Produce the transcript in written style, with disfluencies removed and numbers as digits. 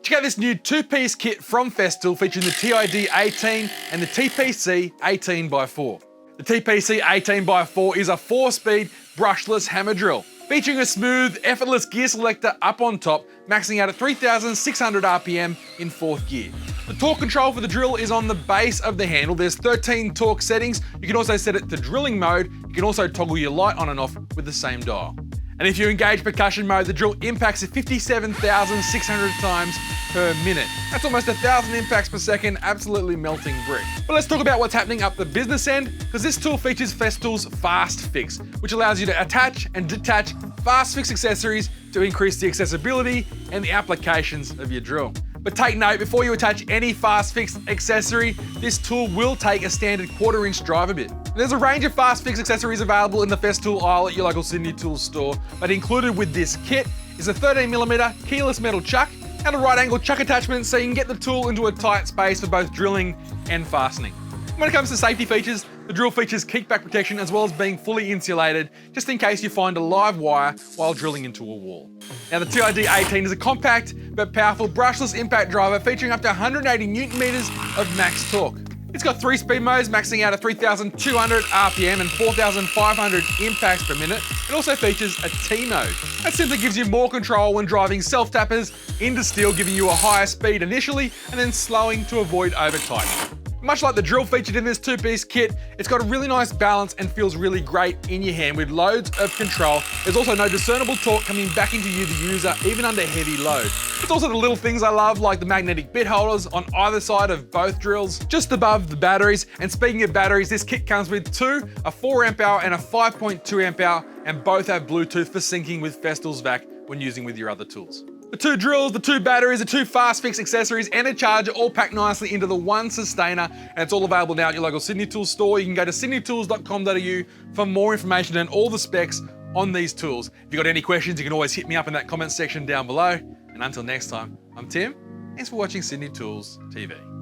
Check out this new two-piece kit from Festool featuring the TID 18 and the TPC 18x4. The TPC 18x4 is a 4-speed brushless hammer drill, featuring a smooth, effortless gear selector up on top, maxing out at 3,600 RPM in 4th gear. The torque control for the drill is on the base of the handle. There's 13 torque settings. You can also set it to drilling mode. You can also toggle your light on and off with the same dial. And if you engage percussion mode, the drill impacts at 57,600 times per minute. That's almost 1,000 impacts per second, absolutely melting brick. But let's talk about what's happening up the business end, because this tool features Festool's Fast Fix, which allows you to attach and detach fast fix accessories to increase the accessibility and the applications of your drill. But take note, before you attach any fast fix accessory, this tool will take a standard 1/4-inch driver bit. There's a range of fast fix accessories available in the Festool aisle at your local Sydney Tools store, but included with this kit is a 13mm keyless metal chuck and a right angle chuck attachment so you can get the tool into a tight space for both drilling and fastening. When it comes to safety features, the drill features kickback protection as well as being fully insulated, just in case you find a live wire while drilling into a wall. Now the TID 18 is a compact but powerful brushless impact driver featuring up to 180 Newton meters of max torque. It's got 3 speed modes maxing out at 3,200 RPM and 4,500 impacts per minute. It also features a T mode. That simply gives you more control when driving self-tappers into steel, giving you a higher speed initially and then slowing to avoid over-tightening. Much like the drill featured in this two-piece kit, it's got a really nice balance and feels really great in your hand with loads of control. There's also no discernible torque coming back into you, the user, even under heavy load. It's also the little things I love, like the magnetic bit holders on either side of both drills, just above the batteries. And speaking of batteries, this kit comes with two, a 4 amp hour and a 5.2 amp hour, and both have Bluetooth for syncing with Festool's VAC when using with your other tools. The 2 drills, the 2 batteries, the 2 fast fix accessories, and a charger all packed nicely into the one sustainer, and it's all available now at your local Sydney Tools store. You can go to sydneytools.com.au for more information and all the specs on these tools. If you've got any questions, you can always hit me up in that comment section down below. And until next time, I'm Tim. Thanks for watching Sydney Tools TV.